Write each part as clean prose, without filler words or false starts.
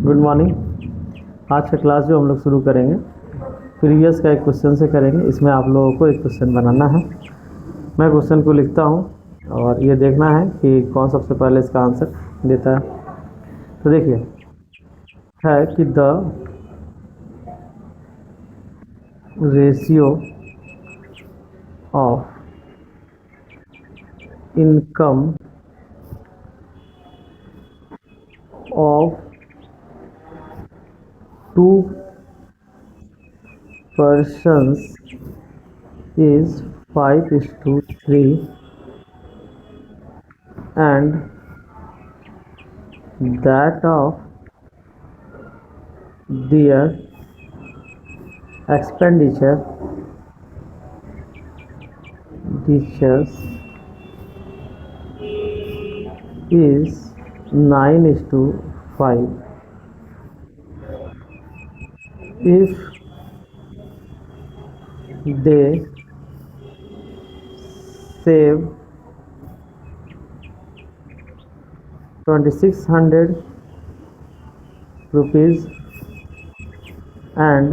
Good morning. आज का class जो हम लोग शुरू करेंगे प्रीवियस का एक क्वेश्चन से करेंगे। इसमें आप लोगों को एक क्वेश्चन बनाना है। मैं क्वेश्चन को लिखता हूँ और ये देखना है कि कौन सबसे पहले इसका आंसर देता है। तो देखिए है कि the ratio of income of two persons is 5:3 and that of their expenditures is 9:5. If they save 2600 rupees and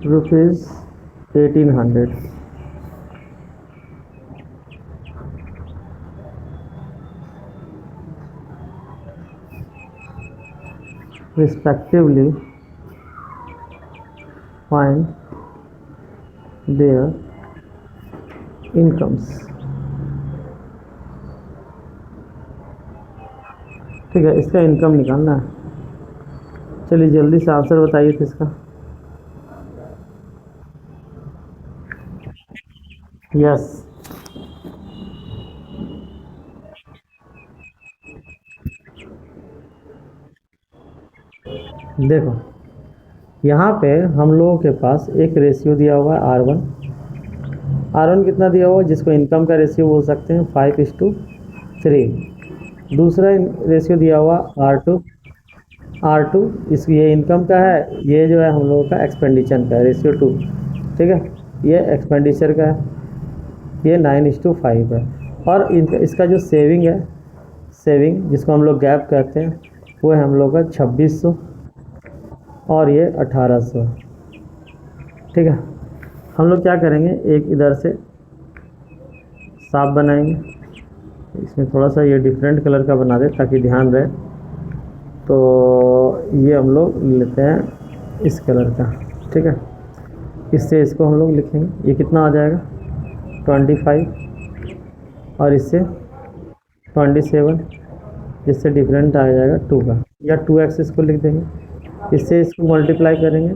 rupees 1800 respectively, find their incomes। ठीक है, इसका इनकम निकालना है। चलिए जल्दी से आंसर बताइए तो इसका। यस, देखो यहाँ पे हम लोगों के पास एक रेशियो दिया हुआ है R1 कितना दिया हुआ है, जिसको इनकम का रेशियो बोल सकते हैं 5:3। दूसरा रेशियो दिया हुआ R2 ये इनकम का है, ये जो है हम लोगों का एक्सपेंडिचर का है रेशियो 2। ठीक है, ये एक्सपेंडिचर का है, ये 9:5 है। और इसका जो सेविंग जिसको हम लोग गैप कहते हैं वो है हम लोग का 2600 और ये 1800। ठीक है, हम लोग क्या करेंगे, एक इधर से साफ बनाएंगे, इसमें थोड़ा सा ये डिफरेंट कलर का बना दे ताकि ध्यान रहे। तो ये हम लोग लेते हैं इस कलर का। ठीक है, इससे इसको हम लोग लिखेंगे। ये कितना आ जाएगा 25 और इससे 27, जिससे डिफरेंट आ जाएगा 2 का, या 2x इसको लिख देंगे। इससे इसको मल्टीप्लाई करेंगे,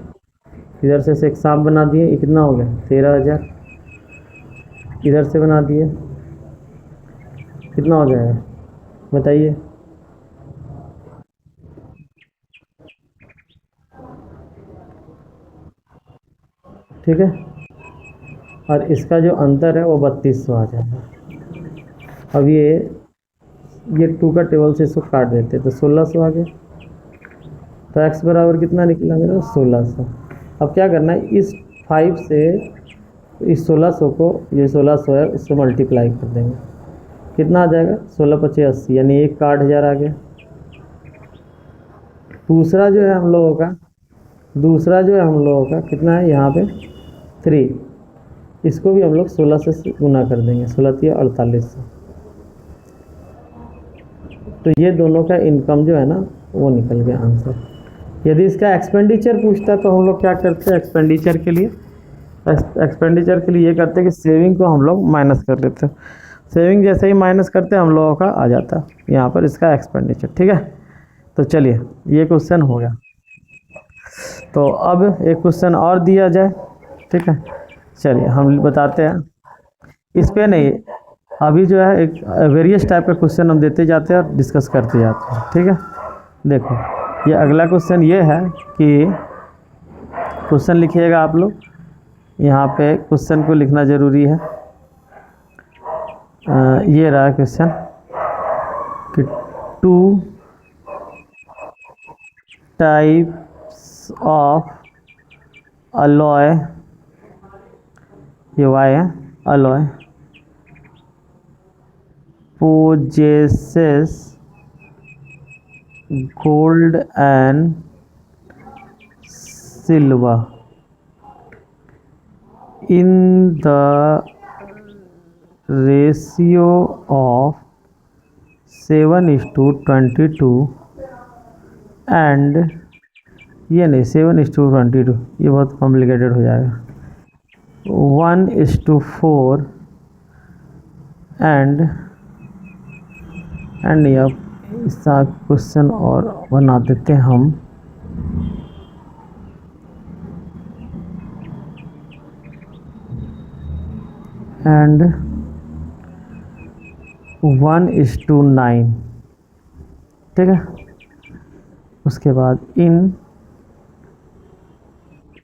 इधर से एक सांप बना दिए, ये कितना हो गया 13,000। इधर से बना दिए, कितना हो जाएगा बताइए। ठीक है, और इसका जो अंतर है वो 3200 आ जाएगा। अब ये 2 का टेबल से इसको काट देते तो 1600 आ गया। तो x बराबर कितना निकला मेरा 1600। अब क्या करना है, इस 5 से इस 1600 को, ये 1600 है, इससे मल्टीप्लाई कर देंगे। कितना आ जाएगा 16×5 80, यानी एक का 8000 आ गया। दूसरा जो है हम लोगों का कितना है यहाँ पे 3, इसको भी हम लोग 16 से गुना कर देंगे, 16×3 = 4800। तो ये दोनों का इनकम जो है ना वो निकल गया आंसर। यदि इसका एक्सपेंडिचर पूछता तो हम लोग क्या करते हैं, एक्सपेंडिचर के लिए ये करते हैं कि सेविंग को हम लोग माइनस कर लेते हैं। सेविंग जैसे ही माइनस करते हैं हम लोगों का आ जाता है यहाँ पर इसका एक्सपेंडिचर। ठीक है, तो चलिए ये क्वेश्चन हो गया। तो अब एक क्वेश्चन और दिया जाए। ठीक है, चलिए हम बताते हैं। इस पे नहीं, अभी जो है एक वेरियस टाइप का क्वेश्चन हम देते जाते हैं और डिस्कस करते जाते हैं। ठीक है, देखो ये अगला क्वेश्चन ये है कि क्वेश्चन लिखिएगा आप लोग, यहाँ पे क्वेश्चन को लिखना ज़रूरी है। ये रहा क्वेश्चन कि 2 टाइप्स ऑफ अलॉय, ये वाई है, alloy possesses gold and silver in the ratio of 7:22 and ये नहीं 7:22, ये बहुत कॉम्प्लिकेटेड हो जाएगा, 1:4 एंड नहीं, अब इसका क्वेश्चन और बना देते हैं हम। एंड 1:9, ठीक है। उसके बाद इन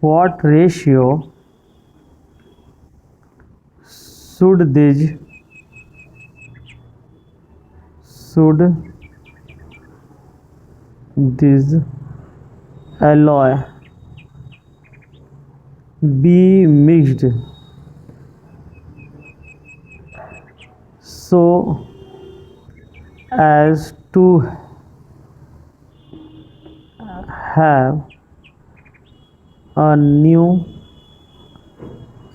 what ratio should this alloy be mixed so as to have a new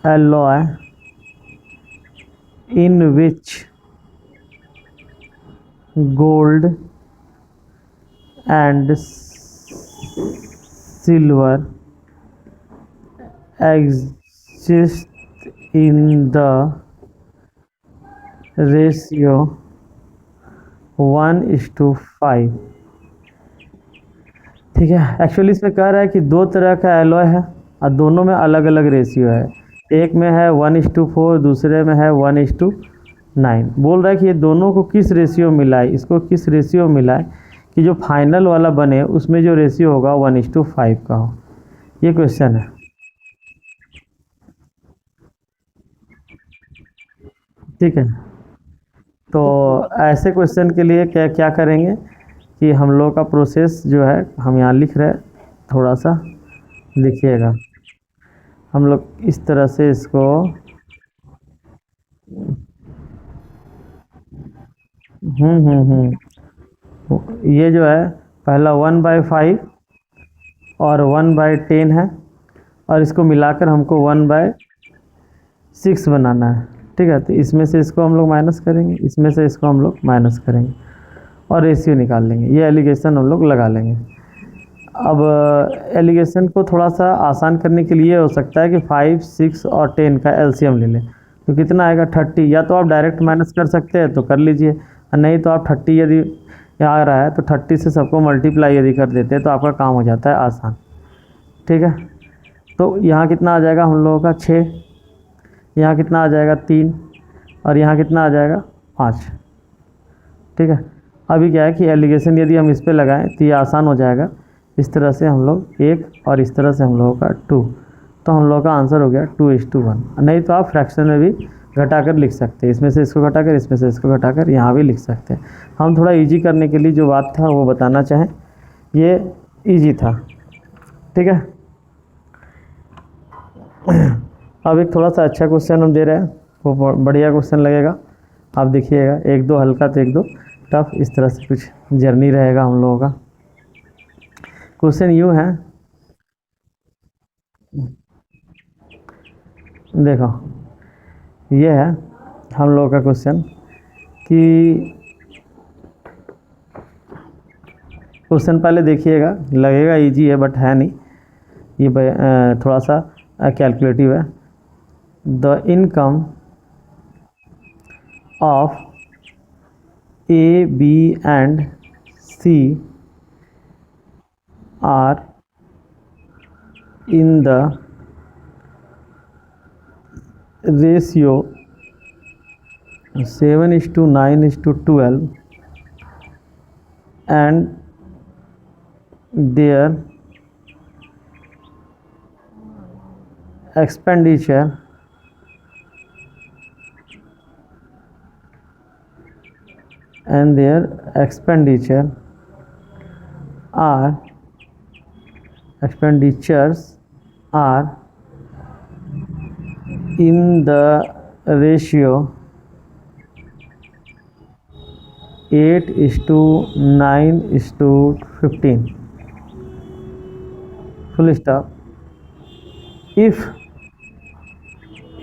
alloy in which gold and silver exist in the ratio 1:5, ठीक है। एक्चुअली इसमें कह रहा है कि दो तरह का एलॉय है और दोनों में अलग अलग रेशियो है, एक में है 1:4, दूसरे में है 1:9। बोल रहा है कि ये दोनों को किस रेशियो मिलाए, इसको किस रेशियो मिलाए कि जो फाइनल वाला बने उसमें जो रेशियो होगा 1:5 का हो, ये क्वेश्चन है, ठीक है। तो ऐसे क्वेश्चन के लिए क्या क्या करेंगे कि हम लोग का प्रोसेस जो है हम यहाँ लिख रहे हैं, थोड़ा सा लिखिएगा। हम लोग इस तरह से इसको ये जो है पहला 1/5 और 1/10 है, और इसको मिलाकर हमको 1/6 बनाना है, ठीक है। तो इसमें से इसको हम लोग माइनस करेंगे, इसमें से इसको हम लोग माइनस करेंगे और रेशियो निकाल लेंगे, ये एलिगेशन हम लोग लगा लेंगे। अब एलिगेशन को थोड़ा सा आसान करने के लिए हो सकता है कि 5, 6 और 10 का एलसीएम ले लें, तो कितना आएगा 30। या तो आप डायरेक्ट माइनस कर सकते हैं तो कर लीजिए, और नहीं तो आप 30 यदि आ रहा है तो 30 से सबको मल्टीप्लाई यदि कर देते हैं तो आपका काम हो जाता है आसान, ठीक है। तो यहाँ कितना आ जाएगा हम लोगों का 6, यहाँ कितना आ जाएगा 3, और यहाँ कितना आ जाएगा 5, ठीक है। अभी क्या है कि एलिगेशन यदि हम इस पे लगाएं तो ये आसान हो जाएगा, इस तरह से हम लोग 1 और इस तरह से हम लोगों का 2, तो हम लोगों का आंसर हो गया 2:1। नहीं तो आप फ्रैक्शन में भी घटाकर लिख सकते हैं, इसमें से इसको घटाकर, इसमें से इसको घटाकर यहाँ भी लिख सकते हैं। हम थोड़ा इजी करने के लिए जो बात था वो बताना चाहें, ये इजी था, ठीक है। अब एक थोड़ा सा अच्छा क्वेश्चन हम दे रहे हैं, वो बढ़िया क्वेश्चन लगेगा, आप देखिएगा। 1-2 हल्का तो 1-2 टफ, इस तरह से कुछ जर्नी रहेगा हम लोगों का। क्वेश्चन यूँ है, देखो ये है हम लोगों का क्वेश्चन कि क्वेश्चन पहले देखिएगा, लगेगा इजी है बट है नहीं, ये थोड़ा सा कैलकुलेटिव है। The income of A, B and C are in the ratio 7:9:12 and their expenditure expenditures are in the ratio 8:9:15, full stop. If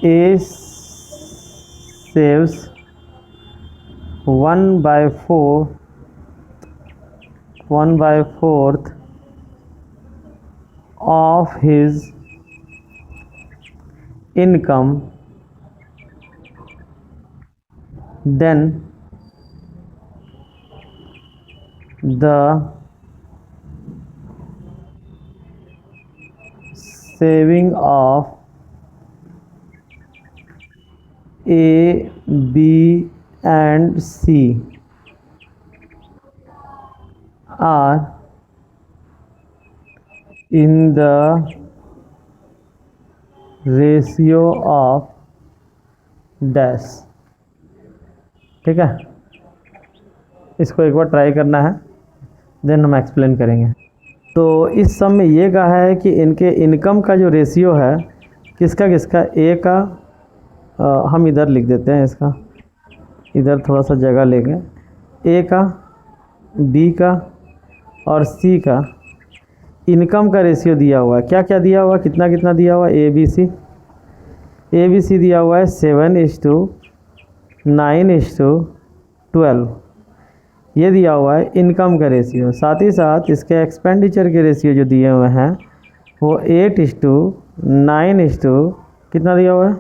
A saves 1/4 of his income, then the saving of A, B and C are in the ratio of dash. ठीक है, इसको एक बार try करना है, then हम explain करेंगे। तो इस सम में ये कहा है कि इनके इनकम का जो रेशियो है किसका किसका, ए का हम इधर लिख देते हैं, इसका इधर थोड़ा सा जगह लेंगे, ए का, बी का और सी का इनकम का रेशियो दिया हुआ है। क्या क्या दिया हुआ है, कितना कितना दिया हुआ है, ए बी सी दिया हुआ है 7:9:12, ये दिया हुआ है इनकम का रेशियो। साथ ही साथ इसके एक्सपेंडिचर के रेशियो जो दिए हुए हैं वो 8:9 कितना दिया हुआ है,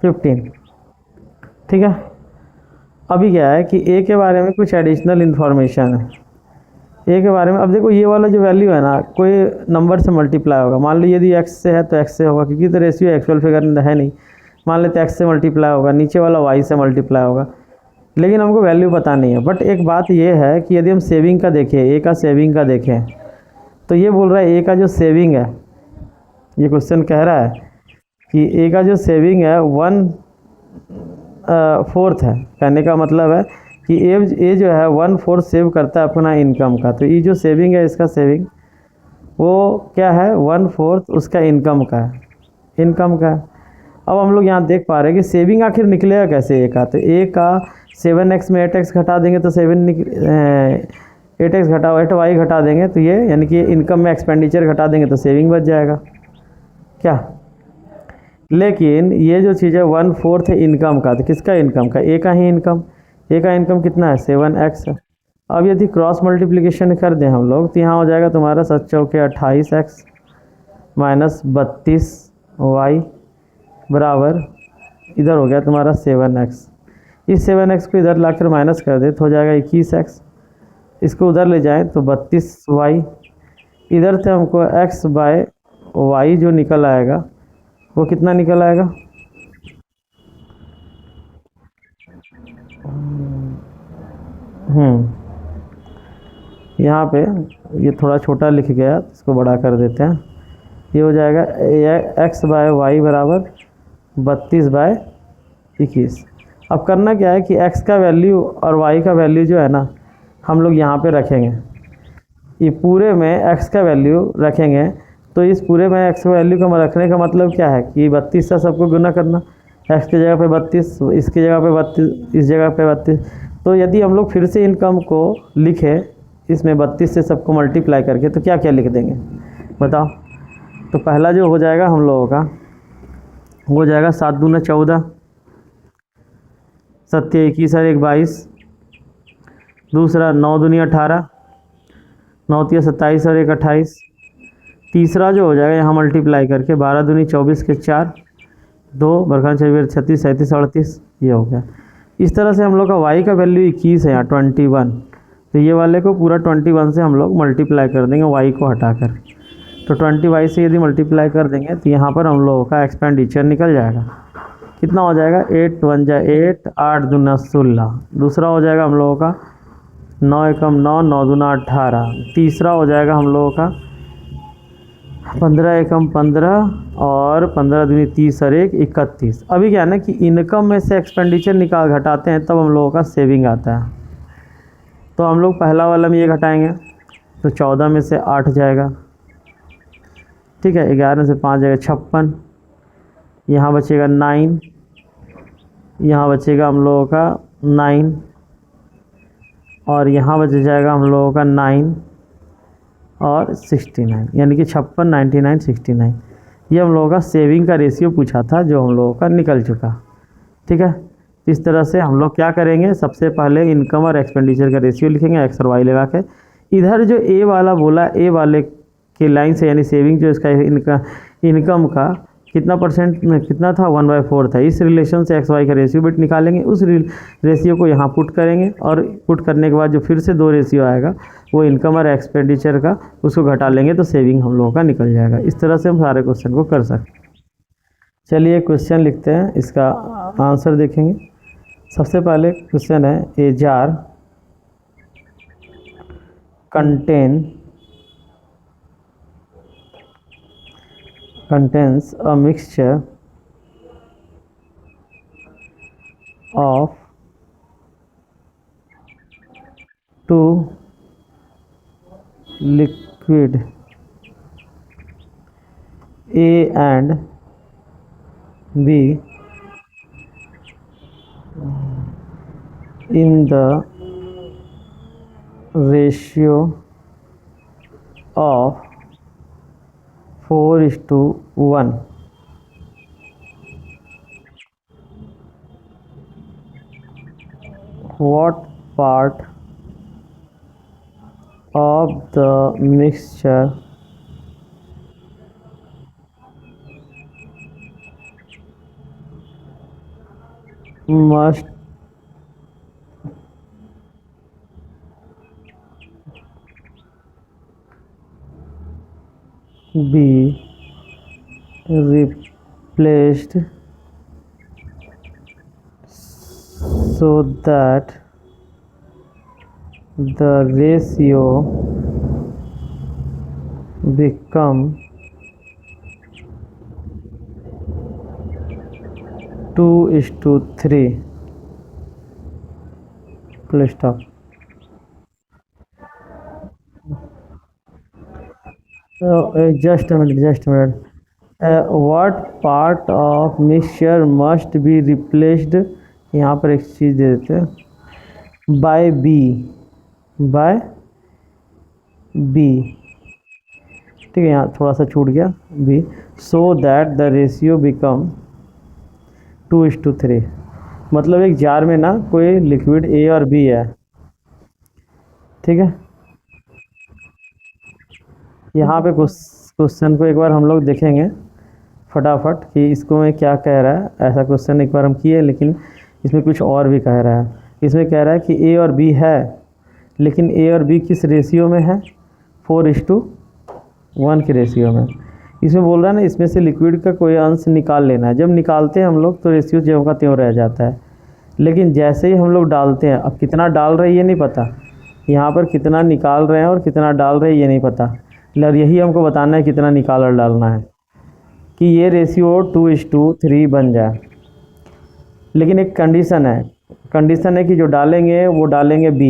15। ठीक है, अभी क्या है कि ए के बारे में कुछ एडिशनल इन्फॉर्मेशन है। ए के बारे में अब देखो, ये वाला जो वैल्यू है ना, कोई नंबर से मल्टीप्लाई होगा। मान लो यदि एक्स से है तो एक्स से होगा, क्योंकि तो रेशियो एक्चुअल फिगर है नहीं। मान लेते एक्स से मल्टीप्लाई होगा, नीचे वाला वाई से मल्टीप्लाई होगा, लेकिन हमको वैल्यू पता नहीं है। बट एक बात ये है कि यदि हम सेविंग का देखें, ए का सेविंग का देखें, तो ये बोल रहा है ए का जो सेविंग है, ये क्वेश्चन कह रहा है कि ए का जो सेविंग है 1/4 है। कहने का मतलब है कि ए जो है 1/4 सेव करता है अपना इनकम का। तो ये जो सेविंग है, इसका सेविंग वो क्या है, 1/4 उसका इनकम का है, इनकम का। अब हम लोग यहाँ देख पा रहे हैं कि सेविंग आखिर निकलेगा कैसे ए का। तो ए का 7x में 8x घटा देंगे तो 8x घटाओ 8y घटा देंगे तो ये, यानी कि इनकम में एक्सपेंडिचर घटा देंगे तो सेविंग बच जाएगा क्या। लेकिन ये जो चीज़ है 1/4 है इनकम का, तो किसका इनकम का, ए का ही इनकम। ए का इनकम कितना है, 7x है। अब यदि क्रॉस मल्टीप्लिकेशन कर दें हम लोग, तो यहाँ हो जाएगा तुम्हारा 7 चौके 28x माइनस 32y बराबर, इधर हो गया तुम्हारा 7x। इस 7x को इधर लाकर माइनस कर दे तो हो जाएगा 21x। इसको उधर ले जाएं तो 32y। इधर से हमको x/y जो निकल आएगा वो कितना निकल आएगा, यहाँ पे ये थोड़ा छोटा लिख गया, इसको बड़ा कर देते हैं। ये हो जाएगा x/y बराबर 32/21। अब करना क्या है कि x का वैल्यू और y का वैल्यू जो है ना, हम लोग यहाँ पे रखेंगे। ये पूरे में x का वैल्यू रखेंगे, तो इस पूरे में x का वैल्यू का रखने का मतलब क्या है कि 32 से सबको गुना करना। x की जगह पे 32, इसकी जगह पे 32, इस जगह पे 32। तो यदि हम लोग फिर से इनकम को लिखें इसमें 32 से सबको मल्टीप्लाई करके, तो क्या क्या लिख देंगे बताओ। तो पहला जो हो जाएगा हम लोगों का हो जाएगा 7 दूना 14, 7 21 और 1 22। दूसरा 9 दूनी 18, 9 3 27 और 1 28। तीसरा जो हो जाएगा यहाँ मल्टीप्लाई करके 12 दूनी 24 के 4, 2 बरखान 36 37 38, ये हो गया। इस तरह से हम लोग का y का वैल्यू 21 है यहाँ 21। तो ये वाले को पूरा 21 से हम लोग मल्टीप्लाई कर देंगे y को हटाकर। तो 20y से यदि मल्टीप्लाई कर देंगे तो यहाँ पर हम लोगों का एक्सपेंडिचर निकल जाएगा। कितना हो जाएगा, 8 1 जा 8, 8 दूना 16। दूसरा हो जाएगा हम लोगों का 9 एकम 9, 9 दूना 18। तीसरा हो जाएगा हम लोगों का 15 एकम 15 और 15 दूनी 30 और 1 31। अभी क्या है ना कि इनकम में से एक्सपेंडिचर निकाल घटाते हैं तब हम लोगों का सेविंग आता है। तो हम लोग पहला वाला में ये घटाएंगे तो 14 में से 8 जाएगा, ठीक है। 11 में से 5 जाएगा 56, यहाँ बचेगा 9, यहाँ बचेगा हम लोगों का 9, और यहाँ बच जाएगा हम लोगों का 9 और 69, यानी कि 56, 99, 69। ये हम लोगों का सेविंग का रेशियो पूछा था जो हम लोगों का निकल चुका। ठीक है, इस तरह से हम लोग क्या करेंगे, सबसे पहले इनकम और एक्सपेंडिचर का रेशियो लिखेंगे एक्स और वाई लगा के। इधर जो ए वाला बोला, ए वाले के लाइन से यानी सेविंग जो इसका इनकम का कितना परसेंट में कितना था, 1/4 था। इस रिलेशन से एक्स वाई का रेशियो बिट निकालेंगे, उस रेशियो को यहाँ पुट करेंगे और पुट करने के बाद जो फिर से 2 रेशियो आएगा वो इनकम और एक्सपेंडिचर का, उसको घटा लेंगे तो सेविंग हम लोगों का निकल जाएगा। इस तरह से हम सारे क्वेश्चन को कर सकते हैं। चलिए क्वेश्चन लिखते हैं, इसका आंसर देखेंगे। सबसे पहले क्वेश्चन है, a jar contains a mixture of 2 liquid A and B in the ratio of 4:1. What part of the mixture must be replaced so that the ratio become 2:3. Full stop. Just a minute. What part of mixture must be replaced, यहाँ पर एक चीज़ दे देते हैं, by B, ठीक है, यहाँ थोड़ा सा छूट गया B, so that the ratio become 2:3। मतलब एक जार में ना कोई लिक्विड A और B है, ठीक है। यहाँ पे क्वेश्चन को एक बार हम लोग देखेंगे फटाफट कि इसको में क्या कह रहा है। ऐसा क्वेश्चन एक बार हम किए, लेकिन इसमें कुछ और भी कह रहा है। इसमें कह रहा है कि A और B है, लेकिन A और B किस रेशियो में है, 4:1 के रेशियो में। इसमें बोल रहा है ना, इसमें से लिक्विड का कोई अंश निकाल लेना है। जब निकालते हैं हम लोग तो रेशियो ज्यों का त्यों रह जाता है, लेकिन जैसे ही हम लोग डालते हैं, अब कितना डाल रहे हैं ये नहीं पता, यहाँ पर कितना निकाल रहे हैं और कितना डाल रहे हैं ये नहीं पता, और यही हमको बताना है कितना निकाल और डालना है कि ये रेशियो 2:3 बन जाए। लेकिन एक कंडीशन है कि जो डालेंगे वो डालेंगे B,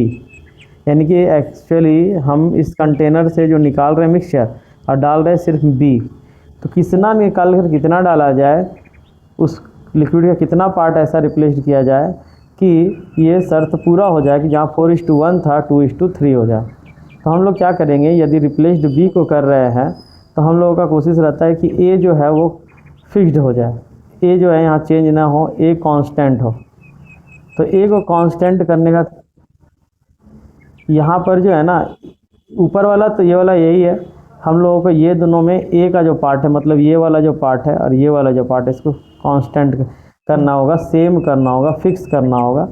यानी कि एक्चुअली हम इस कंटेनर से जो निकाल रहे हैं मिक्सचर और डाल रहे हैं सिर्फ B, तो कितना निकाल कर कितना डाला जाए, उस लिक्विड का कितना पार्ट ऐसा रिप्लेस किया जाए कि ये शर्त पूरा हो जाए कि जहाँ 4:1 था 2:3 हो जाए। तो हम लोग क्या करेंगे, यदि रिप्लेस्ड B को कर रहे हैं तो हम लोगों का कोशिश रहता है कि A जो है वो फिक्स्ड हो जाए, A जो है यहाँ चेंज ना हो, A कांस्टेंट हो। तो A को कांस्टेंट करने का यहाँ पर जो है ना, ऊपर वाला तो ये वाला यही है, हम लोगों को ये दोनों में A का जो पार्ट है, मतलब ये वाला जो पार्ट है और ये वाला जो पार्ट है, इसको कांस्टेंट करना होगा, सेम करना होगा, फिक्स करना होगा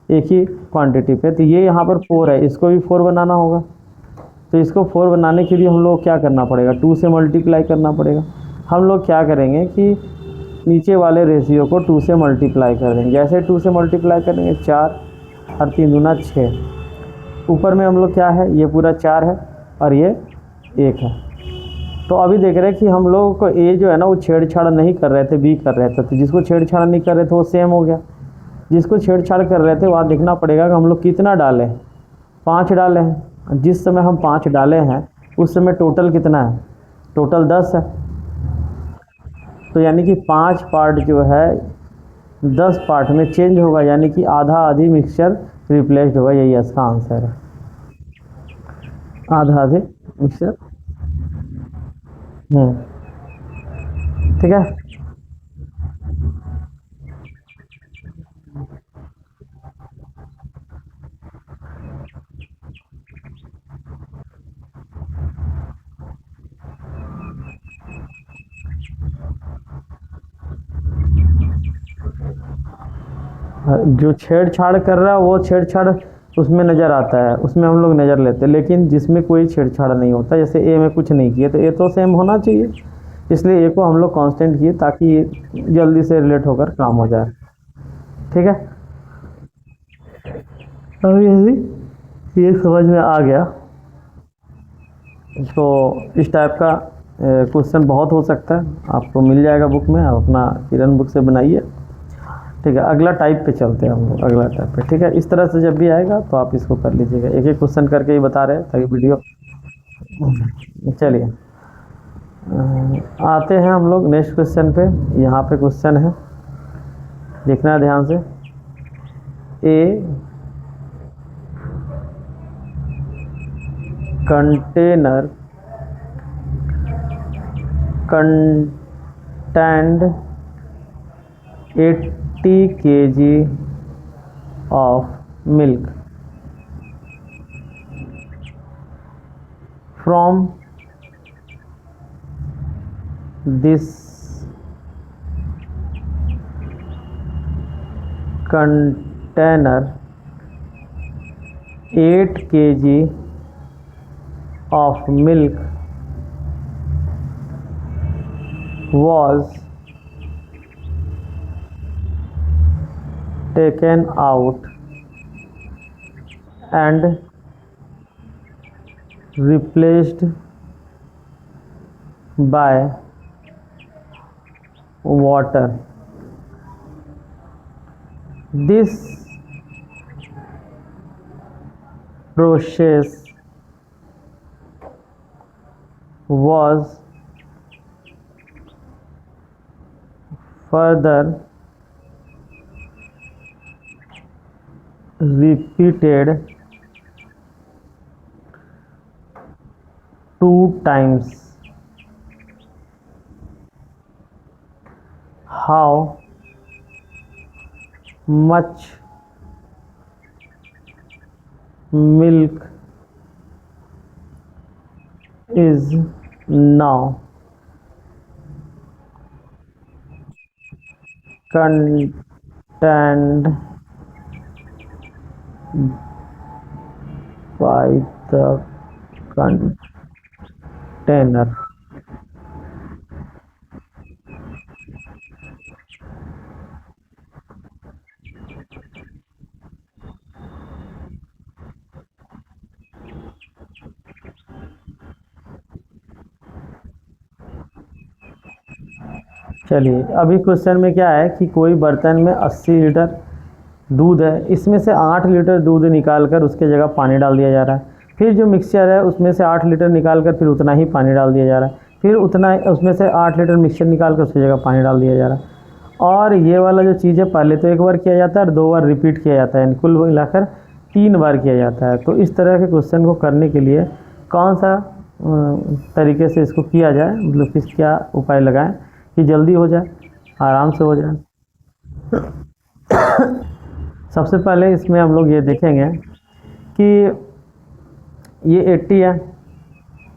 एक ही क्वांटिटी पे। तो ये यहाँ पर 4 है, इसको भी 4 बनाना होगा। तो इसको 4 बनाने के लिए हम लोग क्या करना पड़ेगा, 2 से मल्टीप्लाई करना पड़ेगा। हम लोग क्या करेंगे कि नीचे वाले रेशियो को 2 से मल्टीप्लाई कर देंगे। जैसे 2 से मल्टीप्लाई करेंगे 4 और 3 दूना 6, ऊपर में हम लोग क्या है, ये पूरा 4 है और ये 1 है। तो अभी देख रहे हैं कि हम लोगों को A जो है ना वो छेड़छाड़ नहीं कर रहे थे, B कर रहे थे। तो जिसको छेड़छाड़ नहीं कर रहे थे वो सेम हो गया, जिसको छेड़छाड़ कर रहे थे वहाँ देखना पड़ेगा कि हम लोग कितना डालें, 5 डाले हैं। जिस समय हम 5 डाले हैं उस समय टोटल कितना है, टोटल 10 है। तो यानी कि 5 पार्ट जो है 10 पार्ट में चेंज होगा, यानी कि आधा आधी मिक्सचर रिप्लेस्ड होगा, यही इसका आंसर है। आधा आधे मिक्सचर। ठीक है। जो छेड़छाड़ कर रहा है वो छेड़छाड़ उसमें नज़र आता है, उसमें हम लोग नज़र लेते हैं, लेकिन जिसमें कोई छेड़छाड़ नहीं होता, जैसे ए में कुछ नहीं किया तो ए तो सेम होना चाहिए, इसलिए ए को हम लोग कांस्टेंट किए ताकि ये जल्दी से रिलेट होकर काम हो जाए। ठीक है, अब ये समझ में आ गया। तो इस टाइप का क्वेश्चन बहुत हो सकता है, आपको मिल जाएगा बुक में, आप अपना किरण बुक से बनाइए। ठीक है, अगला टाइप पे चलते हैं हम लोग, अगला टाइप पे। ठीक है, इस तरह से जब भी आएगा तो आप इसको कर लीजिएगा, एक एक क्वेश्चन करके ही बता रहे हैं ताकि वीडियो। चलिए आते हैं हम लोग नेक्स्ट क्वेश्चन पे। यहाँ पे क्वेश्चन है, देखना है ध्यान से। A container contained 80 kg of milk from this container 8 kg of milk was taken out and replaced by water. This process was further repeated 2 times. How much milk is now contained by the container? चलिए, अभी question में क्या है कि कोई बर्तन में 80 litre दूध है, इसमें से 8 लीटर दूध निकाल कर उसके जगह पानी डाल दिया जा रहा है। फिर जो मिक्सचर है उसमें से 8 लीटर निकाल कर फिर उतना ही पानी डाल दिया जा रहा है, फिर उतना उसमें से 8 लीटर मिक्सचर निकाल कर उसकी जगह पानी डाल दिया जा रहा है। और ये वाला जो चीज़ है पहले तो एक बार किया जाता है और 2 बार रिपीट किया जाता है, यानी कुल मिलाकर 3 बार किया जाता है। तो इस तरह के क्वेश्चन को करने के लिए कौन सा तरीके से इसको किया जाए, मतलब किस क्या उपाय लगाएं कि जल्दी हो जाए, आराम से हो जाए। सबसे पहले इसमें हम लोग ये देखेंगे कि ये 80 है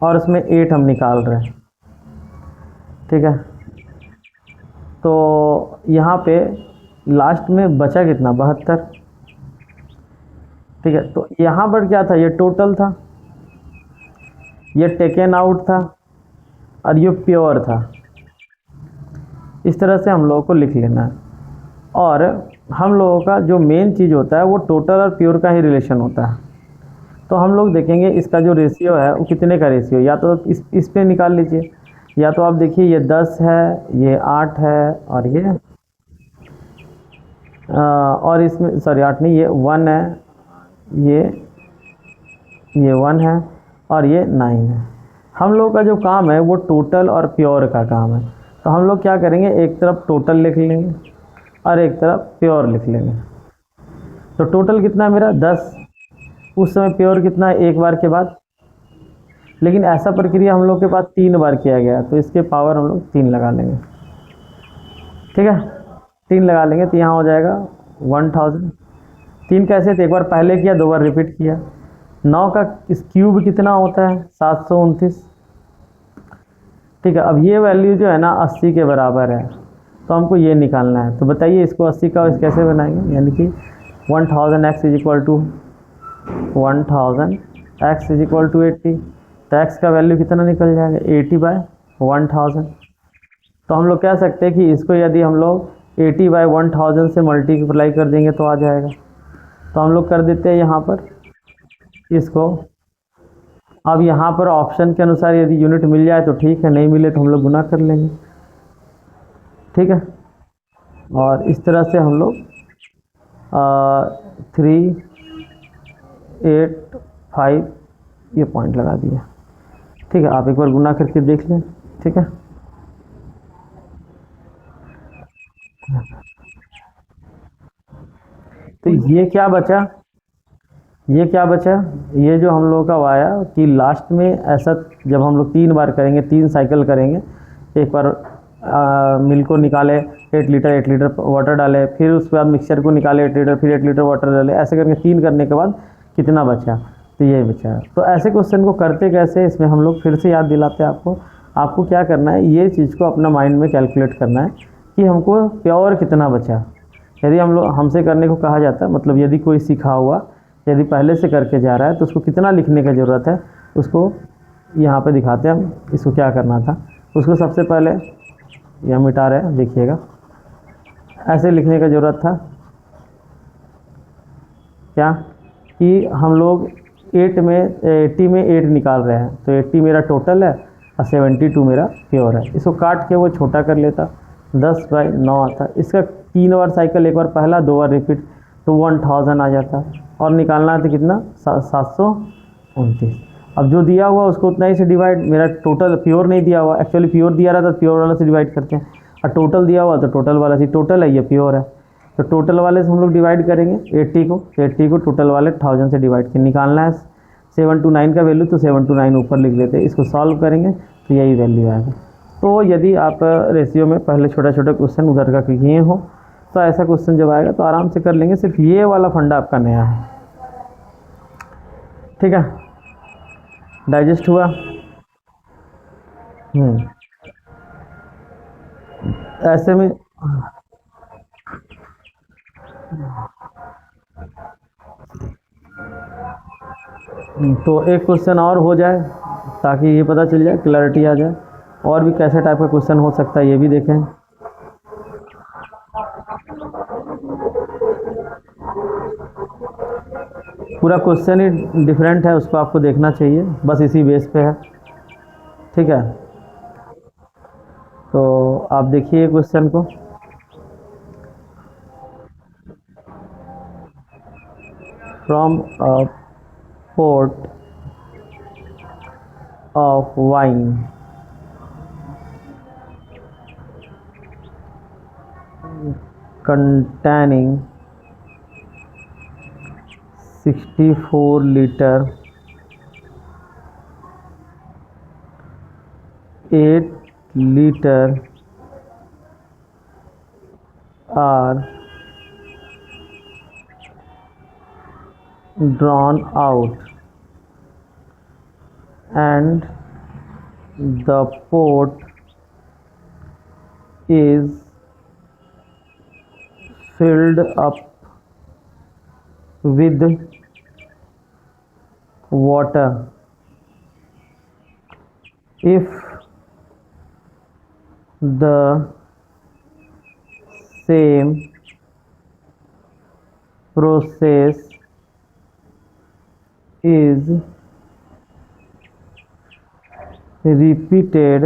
और उसमें 8 हम निकाल रहे हैं। ठीक है, तो यहाँ पे लास्ट में बचा कितना, 72। ठीक है, तो यहाँ पर क्या था, ये टोटल था, ये टेकन आउट था और ये प्योर था। इस तरह से हम लोगों को लिख लेना है। और हम लोगों का जो मेन चीज़ होता है वो टोटल और प्योर का ही रिलेशन होता है। तो हम लोग देखेंगे इसका जो रेशियो है वो कितने का रेशियो, या तो इस पे निकाल लीजिए, या तो आप देखिए ये 10 है, ये 8 है, और ये और इसमें सॉरी 8 नहीं, ये 1 है, ये 1 है और ये 9 है। हम लोग का जो काम है वो टोटल और प्योर का काम है। तो हम लोग क्या करेंगे, एक तरफ टोटल लिख लेंगे और एक तरफ प्योर लिख लेंगे। तो टोटल कितना है मेरा 10। उस समय प्योर कितना है एक बार के बाद, लेकिन ऐसा प्रक्रिया हम लोग के पास 3 बार किया गया, तो इसके पावर हम लोग 3 लगा लेंगे। ठीक है, 3 लगा लेंगे तो यहाँ हो जाएगा 1000। 3 कैसे थे, एक बार पहले किया 2 बार रिपीट किया। 9 का इस क्यूब कितना होता है 729। ठीक है, अब ये वैल्यू जो है ना 80 के बराबर है, तो हमको ये निकालना है। तो बताइए इसको 80 का इस कैसे बनाएंगे, यानी कि 1000 x is equal to 1000 x is equal to 80। तो x का वैल्यू कितना निकल जाएगा 80/1000। तो हम लोग कह सकते हैं कि इसको यदि हम लोग 80/1000 से मल्टीप्लाई कर देंगे तो आ जाएगा। तो हम लोग कर देते हैं यहाँ पर इसको। अब यहाँ पर ऑप्शन के अनुसार यदि यूनिट मिल जाए तो ठीक है, नहीं मिले तो हम लोग गुना कर लेंगे। ठीक है, और इस तरह से हम लोग 3, 8, 5 ये पॉइंट लगा दिया। ठीक है, आप एक बार गुना करके देख लें। ठीक है, तो ये क्या बचा, ये क्या बचा, ये जो हम लोगों का आया कि लास्ट में ऐसा जब हम लोग 3 बार करेंगे, 3 साइकिल करेंगे, एक बार मिल्क को निकाले 8 लीटर 8 लीटर वाटर डाले, फिर उसके बाद मिक्सचर को निकाले 8 लीटर, फिर 8 लीटर वाटर डाले, ऐसे करके 3 करने के बाद कितना बचा, तो ये बचा। तो ऐसे क्वेश्चन को करते कैसे, इसमें हम लोग फिर से याद दिलाते हैं आपको। आपको क्या करना है, ये चीज़ को अपना माइंड में कैलकुलेट करना है कि हमको प्योर कितना बचा। यदि हम लोग हमसे करने को कहा जाता है, मतलब यदि कोई सीखा हुआ यदि पहले से करके जा रहा है तो उसको कितना लिखने की ज़रूरत है, उसको यहाँ पे दिखाते हैं हम। इसको क्या करना था, उसको सबसे पहले यहाँ मिटा रहे हैं, देखिएगा ऐसे लिखने का ज़रूरत था क्या कि हम लोग 80 में 8 निकाल रहे हैं, तो 80 मेरा टोटल है और 72 मेरा प्योर है। इसको काट के वो छोटा कर लेता, 10/9 आता। इसका 3 बार साइकिल, एक बार पहला 2 बार रिपीट, तो 1000 आ जाता। और निकालना है तो कितना 729। अब जो दिया हुआ उसको उतना ही से डिवाइड, मेरा टोटल प्योर नहीं दिया हुआ, एक्चुअली प्योर दिया रहा था, प्योर वाला से डिवाइड करते हैं, और टोटल दिया हुआ तो टोटल वाला से, टोटल है ये प्योर है तो टोटल वाले से हम लोग डिवाइड करेंगे 80 को, तो 80 को टोटल वाले 1000 से डिवाइड कर निकालना है 729 का वैल्यू, तो 729 ऊपर लिख लेते हैं। इसको सॉल्व करेंगे तो यही वैल्यू आएगा। तो यदि आप रेशियो में पहले छोटा छोटा क्वेश्चन उधर का किए हो तो ऐसा क्वेश्चन जब आएगा तो आराम से कर लेंगे। सिर्फ ये वाला फंडा आपका नया है। ठीक है, डाइजेस्ट हुआ। ऐसे में तो एक क्वेश्चन और हो जाए ताकि ये पता चल जाए, क्लैरिटी आ जाए, और भी कैसे टाइप का क्वेश्चन हो सकता है ये भी देखें। पूरा क्वेश्चन ही डिफरेंट है, उसको आपको देखना चाहिए, बस इसी बेस पे है। ठीक है, तो आप देखिए क्वेश्चन को। From a port of wine containing 64 liter 8 liter are drawn out and the port is filled up with water. If the same process is repeated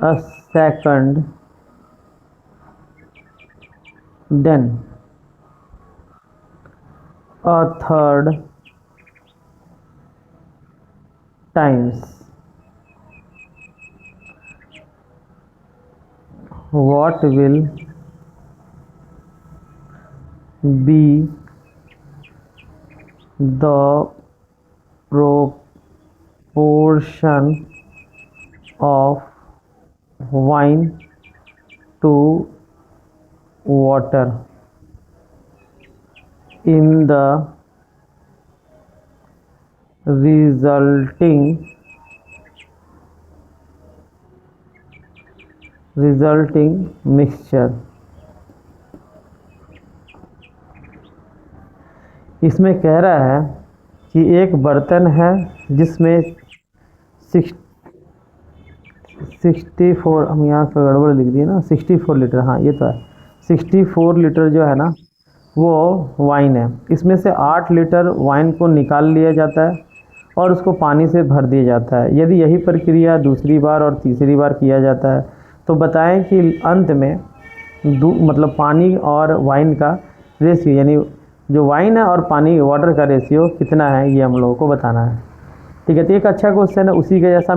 a second, then a third times, what will be the proportion of wine to water in the resulting mixture। इसमें कह रहा है कि एक बर्तन है जिसमें 64, हम यहाँ का गड़बड़ लिख दिए ना, 64 लीटर, हाँ ये तो है, 64 लीटर जो है ना वो वाइन है। इसमें से 8 लीटर वाइन को निकाल लिया जाता है और उसको पानी से भर दिया जाता है। यदि यही प्रक्रिया दूसरी बार और तीसरी बार किया जाता है तो बताएं कि अंत में मतलब पानी और वाइन का रेशियो, यानी जो वाइन है और पानी वाटर का रेशियो कितना है, ये हम लोगों को बताना है। ठीक है, तो एक अच्छा क्वेश्चन है, उसी के जैसा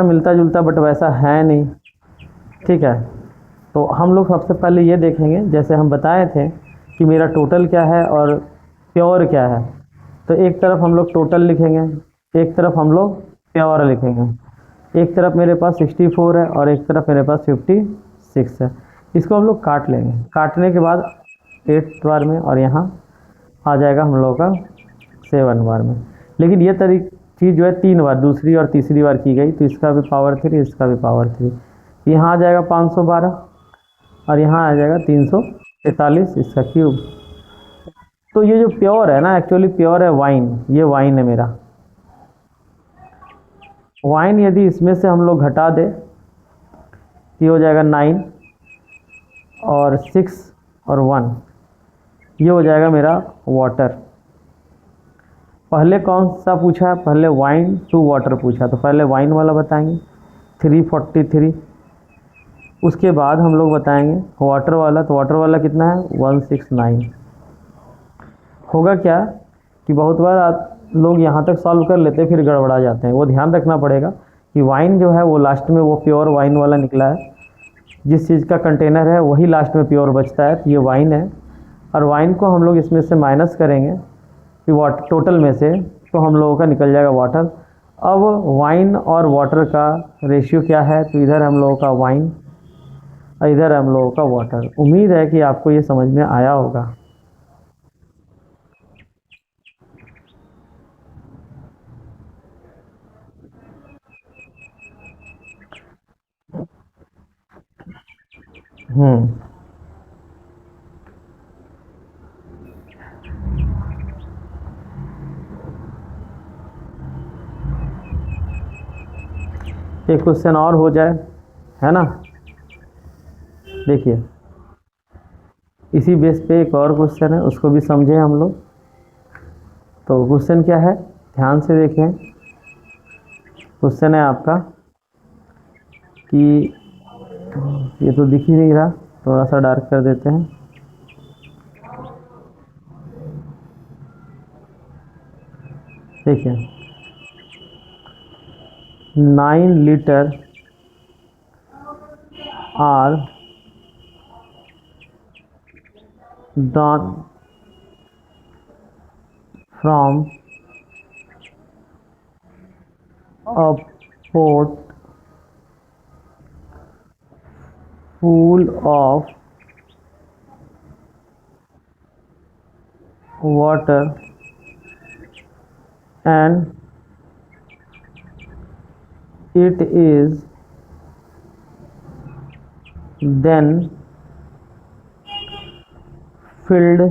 मिलता जुलता बट वैसा है नहीं। ठीक है, तो हम लोग सबसे पहले ये देखेंगे, जैसे हम बताए थे कि मेरा टोटल क्या है और प्योर क्या है। तो एक तरफ हम लोग टोटल लिखेंगे, एक तरफ हम लोग प्योर लिखेंगे। एक तरफ मेरे पास 64 है और एक तरफ मेरे पास 56 है। इसको हम लोग काट लेंगे, काटने के बाद 8 बार में और यहाँ आ जाएगा हम लोगों का 7 बार में। लेकिन ये चीज़ जो है 3 बार, दूसरी और तीसरी बार की गई, तो इसका भी पावर 3, इसका भी पावर 3। यहाँ आ जाएगा 512 और यहाँ आ जाएगा 343, इसका क्यूब। तो ये जो प्योर है ना, एक्चुअली प्योर है वाइन, ये वाइन है मेरा। वाइन यदि इसमें से हम लोग घटा दे तो ये हो जाएगा 9 और 6 और 1, ये हो जाएगा मेरा वाटर। पहले कौन सा पूछा है, पहले वाइन टू वाटर पूछा, तो पहले वाइन वाला बताएंगे 343। उसके बाद हम लोग बताएंगे वाटर वाला, तो वाटर वाला कितना है 169। होगा क्या कि बहुत बार लोग यहाँ तक सॉल्व कर लेते फिर गड़बड़ा जाते हैं, वो ध्यान रखना पड़ेगा कि वाइन जो है वो लास्ट में वो प्योर वाइन वाला निकला है। जिस चीज़ का कंटेनर है वही लास्ट में प्योर बचता है, तो ये वाइन है। और वाइन को हम लोग इसमें से माइनस करेंगे कि वाटर टोटल में से, तो हम लोगों का निकल जाएगा वाटर। अब वाइन और वाटर का रेशियो क्या है, तो इधर हम लोगों का वाइन और इधर हम लोगों का वाटर। उम्मीद है कि आपको ये समझ में आया होगा। एक क्वेश्चन और हो जाए, है ना। देखिए इसी बेस पे एक और क्वेश्चन है, उसको भी समझें हम लोग। तो क्वेश्चन क्या है, ध्यान से देखें। क्वेश्चन है आपका कि ये तो दिख ही नहीं रहा, थोड़ा सा डार्क कर देते हैं। देखिए 9 litre are drawn from a pot full of water and it is then filled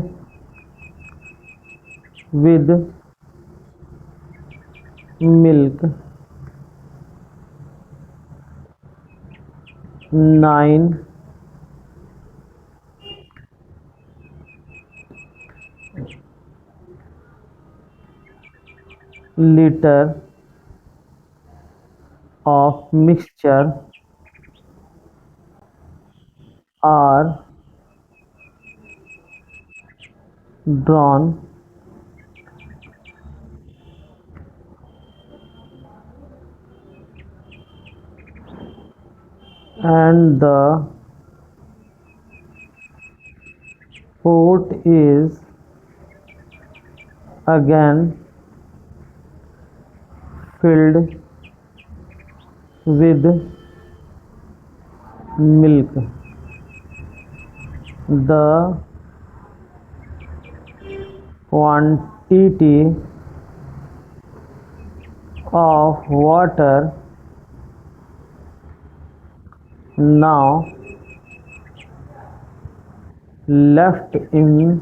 with milk 9 liter of mixture are drawn and the pot is again filled with milk. The quantity of water now left in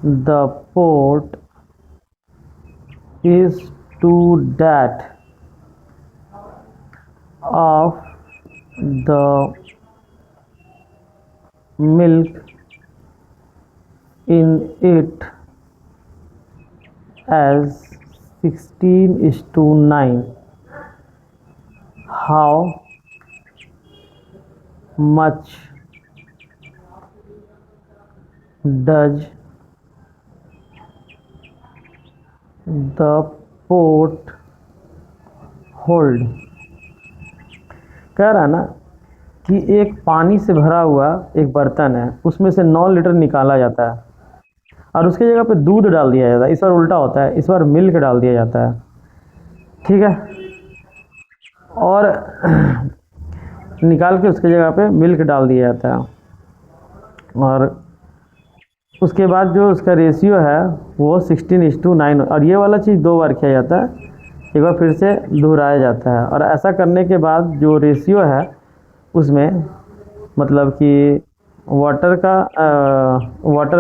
the pot is to that of the milk in it as 16:9. How much does the pot hold? कह रहा है ना कि एक पानी से भरा हुआ एक बर्तन है, उसमें से 9 लीटर निकाला जाता है और उसके जगह पे दूध डाल दिया जाता है। इस बार उल्टा होता है, इस बार मिल्क डाल दिया जाता है, ठीक है। और निकाल के उसके जगह पे मिल्क डाल दिया जाता है और उसके बाद जो उसका रेशियो है वो 16:9। और ये वाला चीज़ 2 बार किया जाता है, एक बार फिर से दोहराया जाता है। और ऐसा करने के बाद जो रेशियो है उसमें मतलब कि वाटर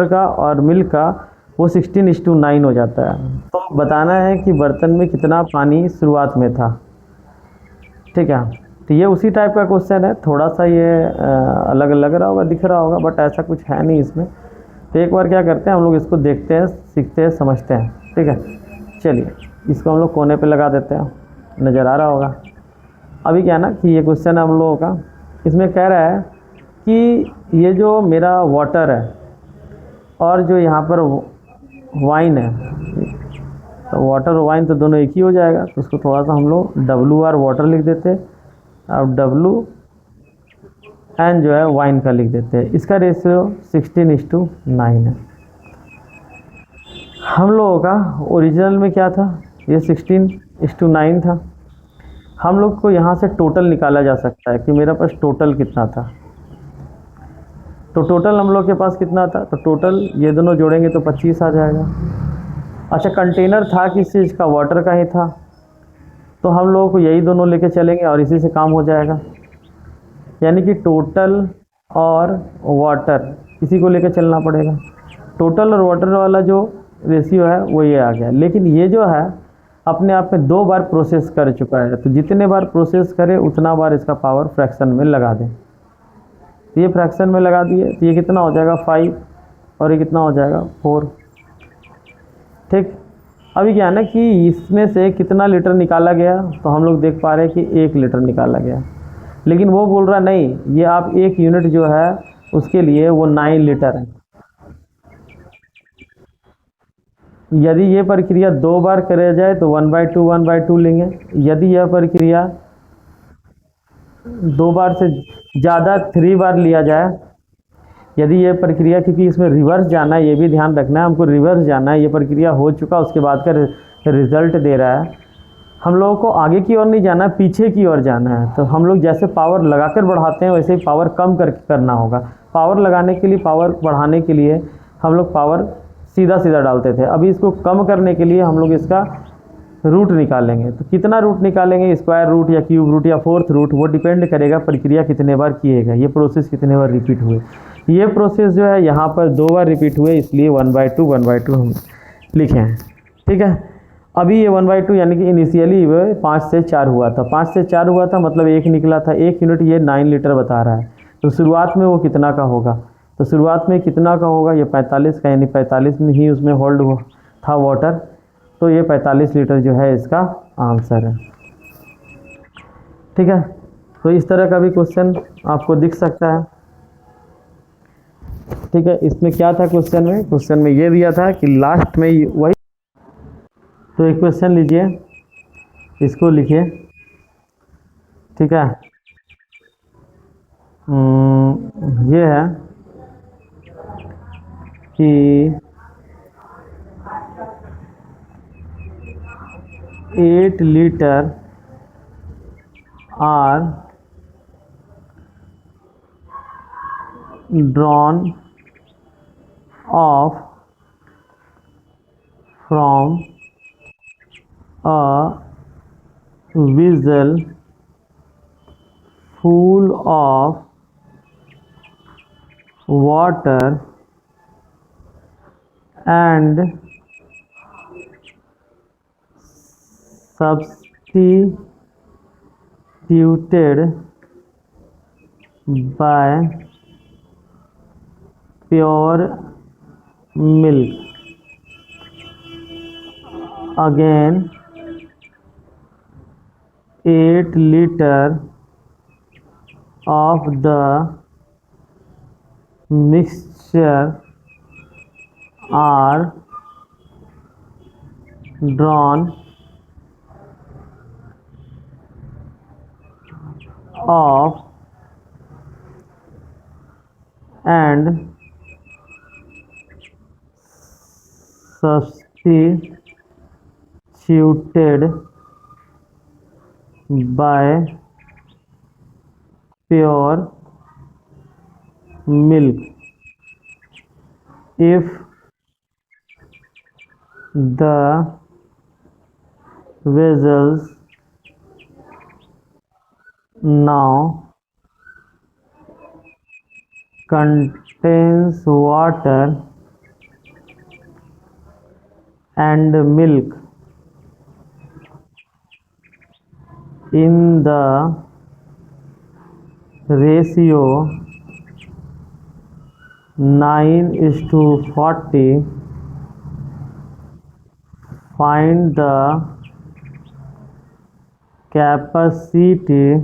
का और मिल्क का वो 16:9 हो जाता है। तो बताना है कि बर्तन में कितना पानी शुरुआत में था, ठीक है। तो ये उसी टाइप का क्वेश्चन है, थोड़ा सा ये अलग लग रहा होगा, दिख रहा होगा, बट ऐसा कुछ है नहीं इसमें। तो एक बार क्या करते हैं हम लोग, इसको देखते हैं, सीखते हैं, समझते हैं, ठीक है। चलिए इसको हम लोग कोने पे लगा देते हैं, नज़र आ रहा होगा। अभी क्या है ना कि ये क्वेश्चन है हम लोगों का, इसमें कह रहा है कि ये जो मेरा वाटर है और जो यहाँ पर वाइन है, तो वाटर और वाइन तो दोनों एक ही हो जाएगा। तो उसको थोड़ा सा हम लोग WR वाटर लिख देते हैं और WN जो है वाइन का लिख देते हैं। इसका रेशियो 16:9 है। हम लोगों का ओरिजिनल में क्या था, ये 16:9 था। हम लोग को यहाँ से टोटल निकाला जा सकता है कि मेरा पास टोटल कितना था। तो टोटल हम लोग के पास कितना था, तो टोटल ये दोनों जोड़ेंगे तो 25 आ जाएगा। अच्छा, कंटेनर था किस चीज़ का, वाटर का ही था, तो हम लोगों को यही दोनों लेके चलेंगे और इसी से काम हो जाएगा। यानी कि टोटल और वाटर इसी को लेके चलना पड़ेगा। टोटल और वाटर वाला जो रेशियो है वो ये आ गया। लेकिन ये जो है अपने आप में 2 बार प्रोसेस कर चुका है, तो जितने बार प्रोसेस करे उतना बार इसका पावर फ्रैक्शन में लगा दें। तो ये फ्रैक्शन में लगा दिए तो ये कितना हो जाएगा 5 और ये कितना हो जाएगा 4, ठीक। अभी क्या है ना कि इसमें से कितना लीटर निकाला गया, तो हम लोग देख पा रहे हैं कि 1 लीटर निकाला गया। लेकिन वो बोल रहा नहीं, ये आप 1 यूनिट जो है उसके लिए वो 9 लीटर है। यदि ये प्रक्रिया 2 बार करे जाए तो 1/2 लेंगे। यदि यह प्रक्रिया 2 बार से ज़्यादा 3 बार लिया जाए, यदि ये प्रक्रिया, क्योंकि इसमें रिवर्स जाना है, ये भी ध्यान रखना है हमको, रिवर्स जाना है। ये प्रक्रिया हो चुका, उसके बाद का रिजल्ट दे रहा है। हम लोगों को आगे की ओर नहीं जाना है, पीछे की ओर जाना है। तो हम लोग जैसे पावर लगाकर बढ़ाते हैं वैसे ही पावर कम करना होगा। पावर लगाने के लिए, पावर बढ़ाने के लिए हम लोग पावर सीधा सीधा डालते थे। अभी इसको कम करने के लिए हम लोग इसका रूट निकालेंगे। तो कितना रूट निकालेंगे, स्क्वायर रूट या क्यूब रूट या फोर्थ रूट, वो डिपेंड करेगा प्रक्रिया कितने बार किएगा, ये प्रोसेस कितने बार रिपीट हुए। ये प्रोसेस जो है यहाँ पर 2 बार रिपीट हुए, इसलिए 1/2 हम लिखे हैं, ठीक है। अभी ये 1/2 यानी कि इनिशियली 5 से 4 हुआ था, 5 से 4 हुआ था मतलब 1 निकला था। 1 यूनिट ये 9 लीटर बता रहा है। तो शुरुआत में वो कितना का होगा, तो शुरुआत में कितना का होगा, ये 45 का, यानी 45 में ही उसमें होल्ड था वाटर। तो ये 45 लीटर जो है इसका आंसर है, ठीक है। तो इस तरह का भी क्वेश्चन आपको दिख सकता है, ठीक है। इसमें क्या था क्वेश्चन में ये दिया था कि लास्ट में वही। तो एक क्वेश्चन लीजिए, इसको लिखिए, ठीक है। ये है कि 8 litre are drawn off from a vessel full of water and substituted by pure milk. Again, 8 liter of the mixture are drawn off and substituted by pure milk. If the vessels now contains water and milk in the ratio 9:40, find the capacity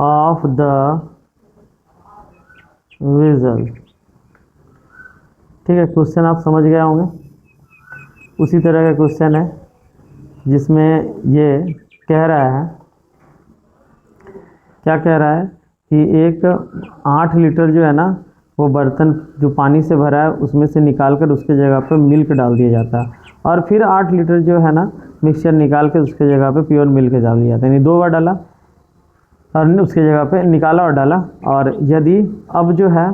of the vessel। ठीक है, question आप समझ गए होंगे। उसी तरह का question है जिसमें ये कह रहा है, क्या कह रहा है कि एक 8 लीटर जो है ना वो बर्तन जो पानी से भरा है उसमें से निकाल कर उसके जगह पे मिल्क डाल दिया जाता है, और फिर 8 लीटर जो है ना मिक्सचर निकाल के उसके जगह पे प्योर मिल्क डाल दिया जाता है, यानी 2 बार डाला और उसके जगह पे निकाला और डाला। और यदि अब जो है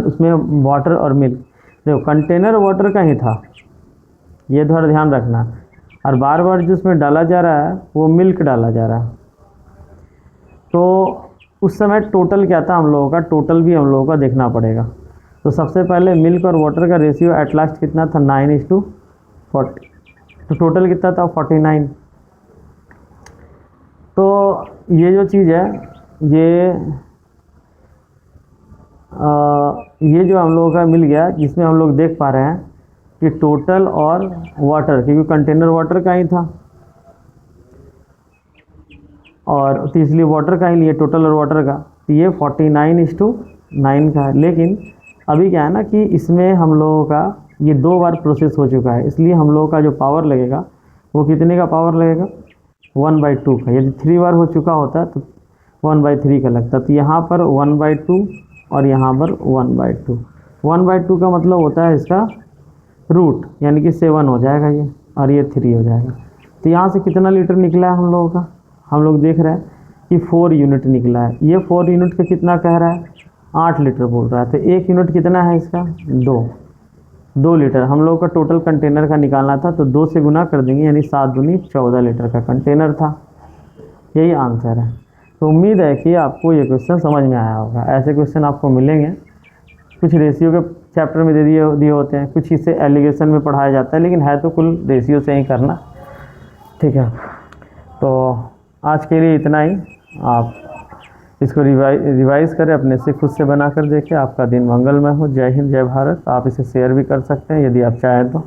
उसमें वाटर और मिल्क, देखो कंटेनर वाटर का ही था, ये थोड़ा ध्यान रखना, और बार बार जो उसमें डाला जा रहा है वो मिल्क डाला जा रहा है। तो उस समय टोटल क्या था हम लोगों का, टोटल भी हम लोगों का देखना पड़ेगा। तो सबसे पहले मिल्क और वाटर का रेशियो एट लास्ट कितना था, 9:40, तो टोटल कितना था 49। तो ये जो चीज़ है ये जो हम लोगों का मिल गया, जिसमें हम लोग देख पा रहे हैं कि टोटल और वाटर, क्योंकि कंटेनर वाटर का ही था और तो इसलिए वाटर का ही लिए टोटल और वाटर का, तो ये 49:9 का है। लेकिन अभी क्या है ना कि इसमें हम लोगों का ये 2 बार प्रोसेस हो चुका है, इसलिए हम लोगों का जो पावर लगेगा वो कितने का पावर लगेगा, 1/2 का। यदि 3 बार हो चुका होता तो 1/3 का लगता, तो यहाँ पर 1/2 और यहाँ पर 1/2। 1/2 का मतलब होता है इसका रूट, यानी कि 7 हो जाएगा ये, और ये 3 हो जाएगा। तो यहाँ से कितना लीटर निकला है हम लोगों का, हम लोग देख रहे हैं कि 4 यूनिट निकला है। ये 4 यूनिट का कितना कह रहा है, 8 लीटर बोल रहा है, तो 1 यूनिट कितना है इसका, 2 लीटर। हम लोग का टोटल कंटेनर का निकालना था, तो 2 से गुना कर देंगे, यानी 7 दूनी 14 लीटर का कंटेनर था। यही आंसर है। तो उम्मीद है कि आपको ये क्वेश्चन समझ में आया होगा। ऐसे क्वेश्चन आपको मिलेंगे, कुछ रेशियो के चैप्टर में दिए होते हैं, कुछ इसे एलिगेशन में पढ़ाया जाता है, लेकिन है तो कुल रेशियो से ही करना। ठीक है, तो आज के लिए इतना ही। आप इसको रिवाइज़ करें, अपने से खुद से बना कर देखें। आपका दिन मंगलमय हो। जय हिंद, जय भारत। आप इसे शेयर भी कर सकते हैं यदि आप चाहें तो।